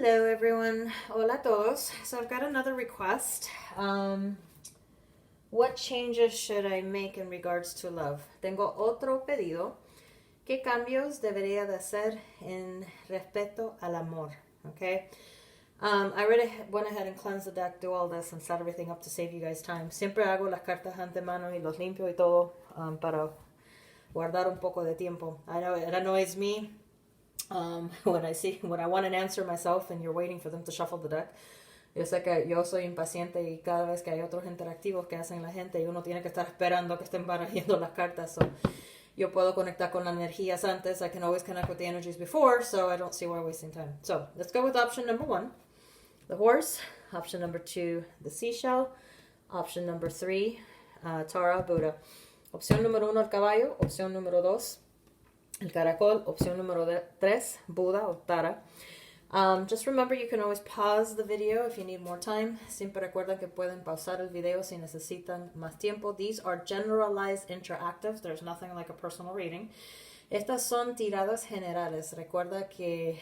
Hello everyone. Hola a todos. So I've got another request. What changes should I make in regards to love? Tengo otro pedido. ¿Qué cambios debería de hacer en respeto al amor? Okay. I already went ahead and cleansed the deck, do all this, and set everything up to save you guys time. Siempre hago las cartas antemano y los limpio y todo para guardar un poco de tiempo. I know it annoys me when I want an answer myself and you're waiting for them to shuffle the deck. Yo sé que yo soy impaciente y cada vez que hay otros interactivos que hacen la gente y uno tiene que estar esperando que estén barajando las cartas. So yo puedo conectar con las energías antes. I can always connect with the energies before, so I don't see why wasting time. So let's go with option number 1, the horse. Option number 2, the seashell. Option number 3, Tara, Buddha. Opción número 1, el caballo. Opción número 2, el caracol. Opción número 3, Buddha o Tara. Just remember, you can always pause the video if you need more time. Siempre recuerden que pueden pausar el video si necesitan más tiempo. These are generalized interactives. There's nothing like a personal reading. Estas son tiradas generales. Recuerda que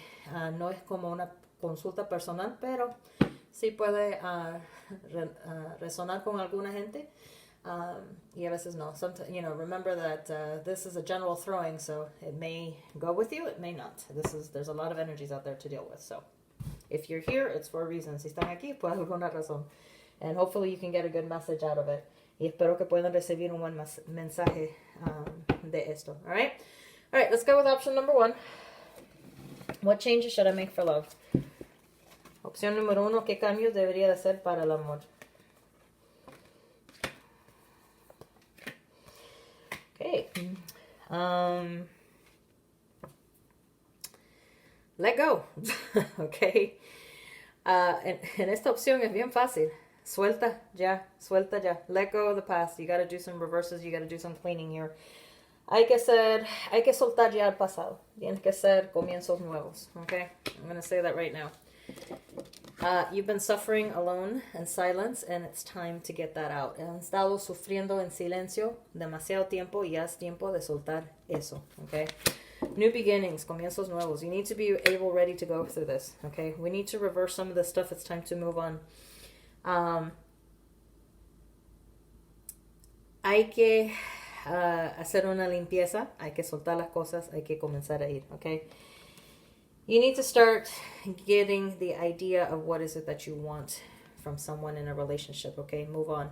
no es como una consulta personal, pero sí puede resonar con alguna gente. Y a veces no. Sometimes, remember that this is a general throwing, so it may go with you, it may not. There's a lot of energies out there to deal with. So if you're here, it's for a reason. Si están aquí, por alguna razón. And hopefully you can get a good message out of it. Y espero que puedan recibir un buen mensaje de esto. All right, let's go with option number 1. What changes should I make for love? Opción número 1, ¿qué cambios debería de hacer para el amor? Okay. Let go. Okay. En esta opción es bien fácil. Suelta ya. Let go of the past. You got to do some reverses. You got to do some cleaning here. Hay que soltar ya el pasado. Tienes que hacer comienzos nuevos. Okay. I'm going to say that right now. You've been suffering alone in silence, and it's time to get that out. Han estado sufriendo en silencio demasiado tiempo y ya es tiempo de soltar eso, okay? New beginnings, comienzos nuevos. You need to be ready to go through this, okay? We need to reverse some of this stuff. It's time to move on. Hay que hacer una limpieza. Hay que soltar las cosas. Hay que comenzar a ir, okay? You need to start getting the idea of what is it that you want from someone in a relationship, okay? Move on.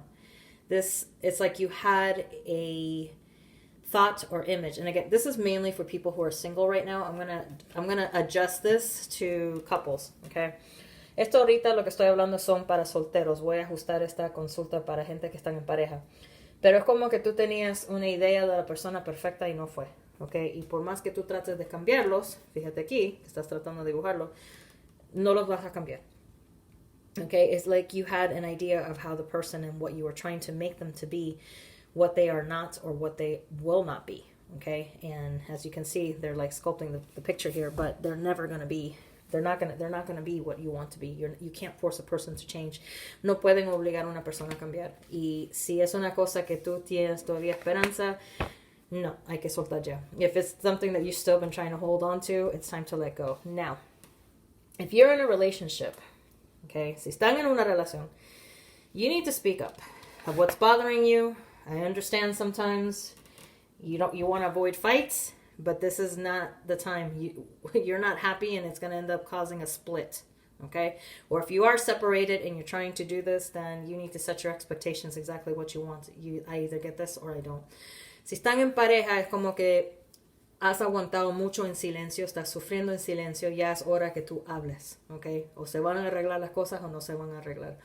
It's like you had a thought or image. And again, this is mainly for people who are single right now. I'm gonna adjust this to couples, okay? Esto ahorita lo que estoy hablando son para solteros. Voy a ajustar esta consulta para gente que están en pareja. Pero es como que tú tenías una idea de la persona perfecta y no fue. Okay, y por más que tú trates de cambiarlos, fíjate aquí, que estás tratando de dibujarlo, no los vas a cambiar. Okay, it's like you had an idea of how the person and what you were trying to make them to be, what they are not or what they will not be. Okay, and as you can see, they're like sculpting the picture here, but they're never going to be. They're not gonna be what you want to be. You can't force a person to change. No pueden obligar a una persona a cambiar. Y si es una cosa que tú tienes todavía esperanza, no, hay que soltar ya. If it's something that you've still been trying to hold on to, it's time to let go. Now, if you're in a relationship, okay, si están en una relación, you need to speak up of what's bothering you. I understand sometimes you want to avoid fights, but this is not the time. You're not happy and it's going to end up causing a split, okay? Or if you are separated and you're trying to do this, then you need to set your expectations exactly what you want. I either get this or I don't. Si están en pareja, es como que has aguantado mucho en silencio, estás sufriendo en silencio, ya es hora que tú hables, ¿ok? O se van a arreglar las cosas o no se van a arreglar.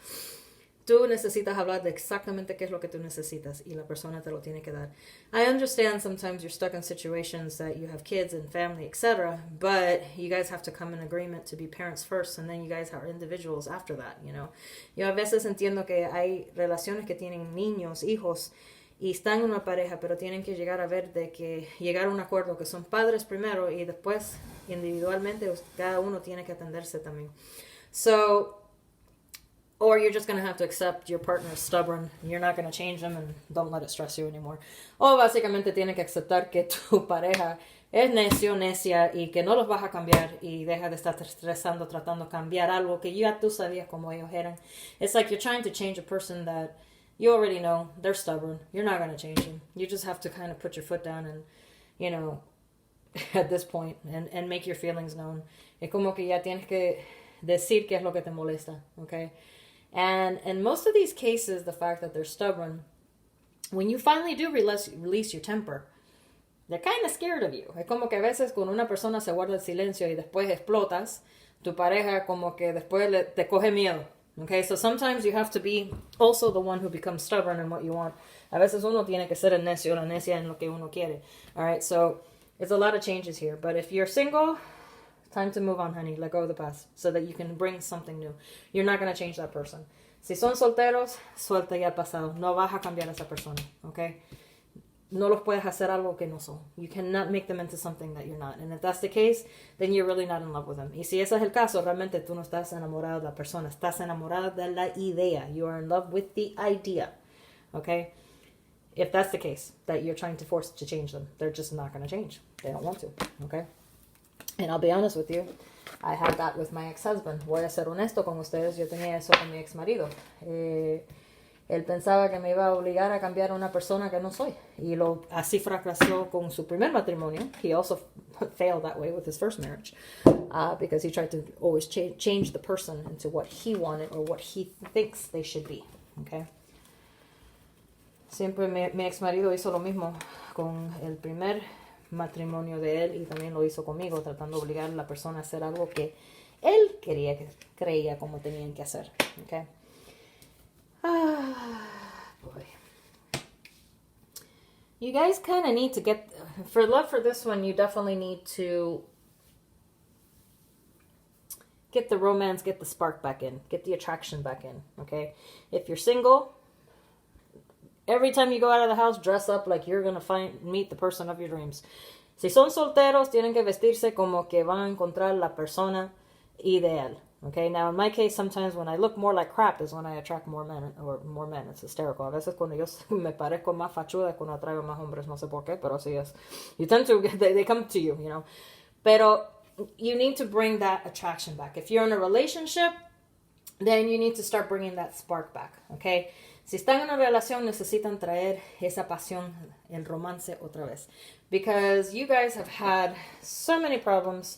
Tú necesitas hablar de exactamente qué es lo que tú necesitas y la persona te lo tiene que dar. I understand sometimes you're stuck in situations that you have kids and family, etc., but you guys have to come in agreement to be parents first, and then you guys are individuals after that, you know? Yo a veces entiendo que hay relaciones que tienen niños, hijos, y están en una pareja, pero tienen que llegar a ver de que llegar a un acuerdo que son padres primero y después individualmente cada uno tiene que atenderse también. So, or you're just going to have to accept your partner is stubborn, you're not going to change them and don't let it stress you anymore. O básicamente tienen que aceptar que tu pareja es necio, necia y que no los vas a cambiar y deja de estar estresando tratando de cambiar algo que ya tú sabías como ellos eran. It's like you're trying to change a person that you already know they're stubborn. You're not going to change them. You just have to kind of put your foot down and, you know, at this point and make your feelings known. Es como que ya tienes que decir qué es lo que te molesta, okay? And in most of these cases, the fact that they're stubborn, when you finally do release your temper, they're kind of scared of you. Es como que a veces cuando una persona se guarda el silencio y después explotas, tu pareja como que después te coge miedo. Okay, so sometimes you have to be also the one who becomes stubborn in what you want. A veces uno tiene que ser el necio o la necia en lo que uno quiere. All right, so it's a lot of changes here. But if you're single, time to move on, honey. Let go of the past so that you can bring something new. You're not going to change that person. Si son solteros, suelta ya el pasado. No vas a cambiar a esa persona, okay? No los puedes hacer algo que no son. You cannot make them into something that you're not. And if that's the case, then you're really not in love with them. Y si ese es el caso, realmente tú no estás enamorado de la persona. Estás enamorado de la idea. You are in love with the idea. Okay? If that's the case, that you're trying to force to change them, they're just not going to change. They don't want to. Okay? And I'll be honest with you, I had that with my ex-husband. Voy a ser honesto con ustedes. Yo tenía eso con mi ex-marido. Él pensaba que me iba a obligar a cambiar a una persona que no soy. Y así fracasó con su primer matrimonio. He also failed that way with his first marriage. Because he tried to always change the person into what he wanted or what he thinks they should be. Okay? Siempre mi ex marido hizo lo mismo con el primer matrimonio de él y también lo hizo conmigo, tratando de obligar a la persona a hacer algo que él creía como tenían que hacer. Okay? Boy. You guys kind of need to get, for love for this one, you definitely need to get the romance, get the spark back in, get the attraction back in, okay? If you're single, every time you go out of the house, dress up like you're going to meet the person of your dreams. Si son solteros, tienen que vestirse como que van a encontrar la persona ideal. Okay, now in my case, sometimes when I look more like crap is when I attract more men, It's hysterical. A veces cuando yo me parezco más fachuda es cuando atraigo más hombres, no sé por qué, pero así es. You tend to, they come to you, you know. Pero you need to bring that attraction back. If you're in a relationship, then you need to start bringing that spark back, okay? Si están en una relación, necesitan traer esa pasión, el romance otra vez. Because you guys have had so many problems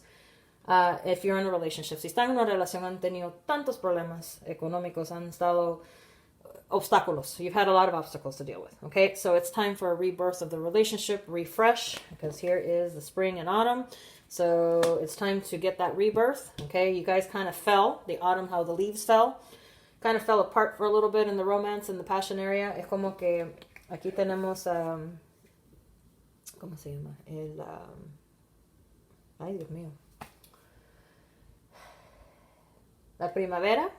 if you're in a relationship. Si están en una relación, han tenido tantos problemas económicos, han estado obstáculos. You've had a lot of obstacles to deal with, okay? So it's time for a rebirth of the relationship, refresh, because here is the spring and autumn. So it's time to get that rebirth, okay? You guys kind of fell, the autumn, how the leaves fell. Kind of fell apart for a little bit in the romance and the passion area. Es como que aquí tenemos, ¿cómo se llama? Ay, Dios mío. La primavera.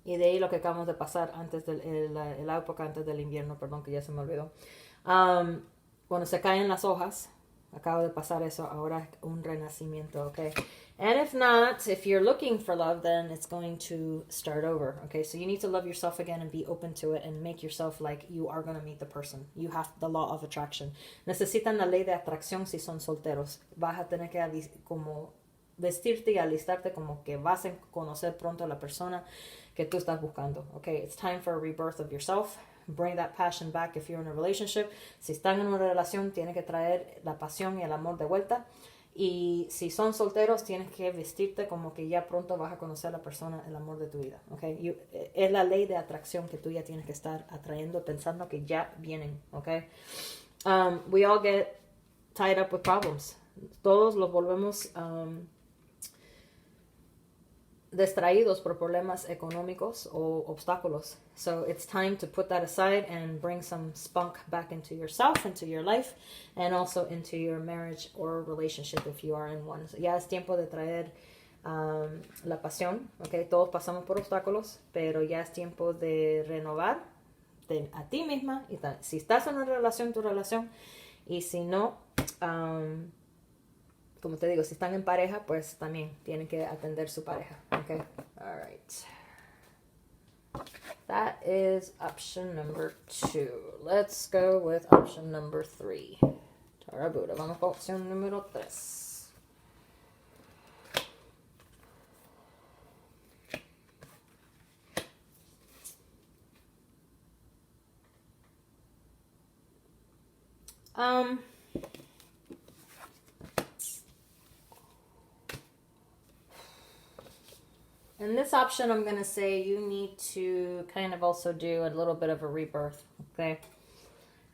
Y de ahí lo que acabamos de pasar antes la época antes del invierno, perdón, que ya se me olvidó. Cuando se caen las hojas, acabo de pasar eso, ahora un renacimiento, okay? And if not, if you're looking for love, then it's going to start over, okay? So you need to love yourself again and be open to it and make yourself like you are going to meet the person. You have the law of attraction. Necesitan la ley de atracción si son solteros. Vas a tener que como vestirte y alistarte como que vas a conocer pronto a la persona que tú estás buscando, okay? It's time for a rebirth of yourself. Bring that passion back if you're in a relationship. Si están en una relación, tienen que traer la pasión y el amor de vuelta. Y si son solteros, tienes que vestirte como que ya pronto vas a conocer a la persona, el amor de tu vida, okay? Es la ley de atracción que tú ya tienes que estar atrayendo, pensando que ya vienen, okay? We all get tied up with problems. Todos los volvemos distraídos por problemas económicos o obstáculos. So it's time to put that aside and bring some spunk back into yourself, into your life, and also into your marriage or relationship if you are in one. So ya es tiempo de traer la pasión, okay? Todos pasamos por obstáculos, pero ya es tiempo de renovar a ti misma. Y si estás en una relación, tu relación, y si no, como te digo, si están en pareja, pues también tienen que atender su pareja. Okay? All right. That is option number 2. Let's go with option number 3. Ahora, Buda, vamos con opción número 3. In this option, I'm going to say you need to kind of also do a little bit of a rebirth, okay?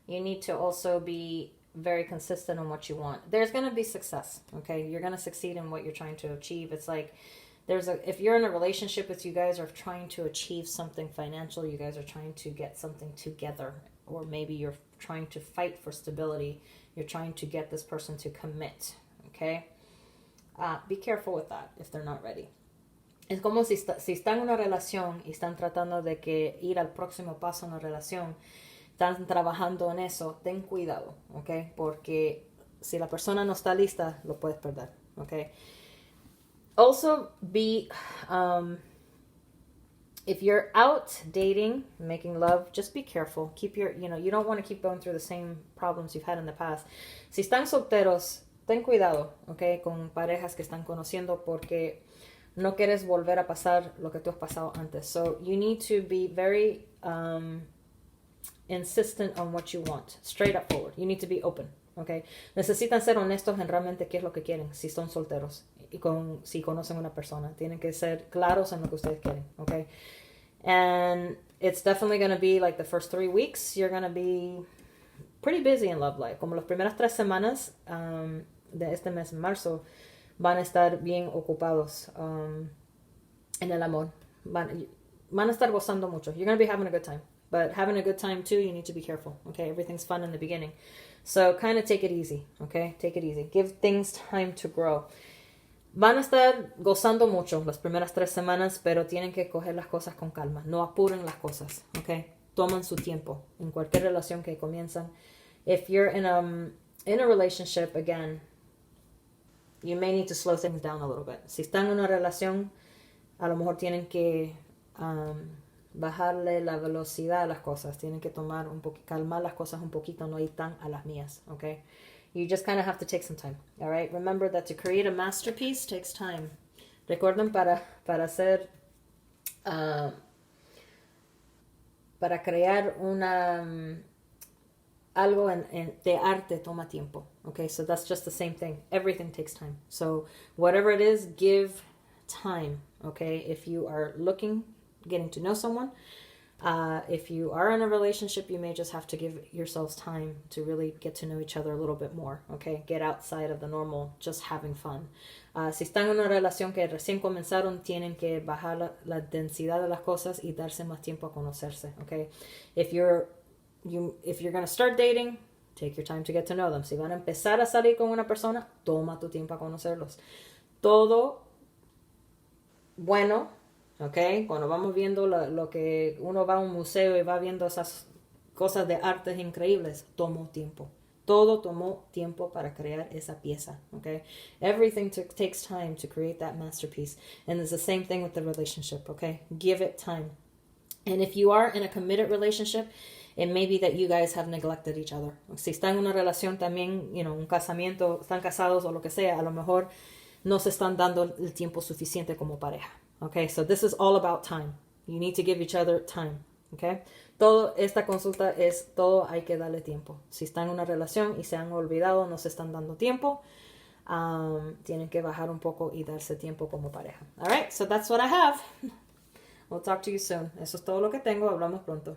You need to also be very consistent on what you want. There's going to be success, okay? You're going to succeed in what you're trying to achieve. It's like if you're in a relationship with you guys are trying to achieve something financial, you guys are trying to get something together, or maybe you're trying to fight for stability. You're trying to get this person to commit, okay? Be careful with that if they're not ready. Es como si están en una relación y están tratando de que ir al próximo paso en la relación, están trabajando en eso, ten cuidado, ¿ok? Porque si la persona no está lista, lo puedes perder, ¿ok? Also, if you're out dating, making love, just be careful. You don't want to keep going through the same problems you've had in the past. Si están solteros, ten cuidado, ¿ok? Con parejas que están conociendo, porque no quieres volver a pasar lo que tú has pasado antes. So you need to be very insistent on what you want. Straight up forward. You need to be open. Okay? Necesitan ser honestos en realmente qué es lo que quieren si son solteros y si conocen a una persona. Tienen que ser claros en lo que ustedes quieren. Okay? And it's definitely going to be like the first 3 weeks. You're going to be pretty busy in love life. Como las primeras 3 semanas de este mes, marzo, van a estar bien ocupados en el amor. Van a estar gozando mucho. You're going to be having a good time. But having a good time too, you need to be careful. Okay, everything's fun in the beginning. So kind of take it easy. Okay, take it easy. Give things time to grow. Van a estar gozando mucho las primeras 3 semanas, pero tienen que coger las cosas con calma. No apuren las cosas. Okay, toman su tiempo en cualquier relación que comienzan. If you're in a relationship, again, you may need to slow things down a little bit. Si están en una relación, a lo mejor tienen que bajarle la velocidad a las cosas. Tienen que calmar las cosas un poquito, no ir tan a las mías, okay? You just kind of have to take some time, all right? Remember that to create a masterpiece takes time. Recuerden, para hacer, para crear algo de arte toma tiempo. Okay, so that's just the same thing. Everything takes time. So whatever it is, give time. Okay, if you are getting to know someone, if you are in a relationship, you may just have to give yourselves time to really get to know each other a little bit more. Okay, get outside of the normal, just having fun. Si están en una relación que recién comenzaron, tienen que bajar la densidad de las cosas y darse más tiempo a conocerse. Okay, if you're going to start dating, take your time to get to know them. Si van a empezar a salir con una persona, toma tu tiempo a conocerlos. Todo bueno, ¿ok? Cuando vamos viendo lo que uno va a un museo y va viendo esas cosas de artes increíbles, tomó tiempo. Todo tomó tiempo para crear esa pieza, ¿ok? Everything takes time to create that masterpiece. And it's the same thing with the relationship, ¿ok? Give it time. And if you are in a committed relationship, it may be that you guys have neglected each other. Si están en una relación también, un casamiento, están casados o lo que sea, a lo mejor no se están dando el tiempo suficiente como pareja. Okay, so this is all about time. You need to give each other time. Okay, esta consulta todo hay que darle tiempo. Si están en una relación y se han olvidado, no se están dando tiempo, tienen que bajar un poco y darse tiempo como pareja. All right, so that's what I have. We'll talk to you soon. Eso es todo lo que tengo. Hablamos pronto.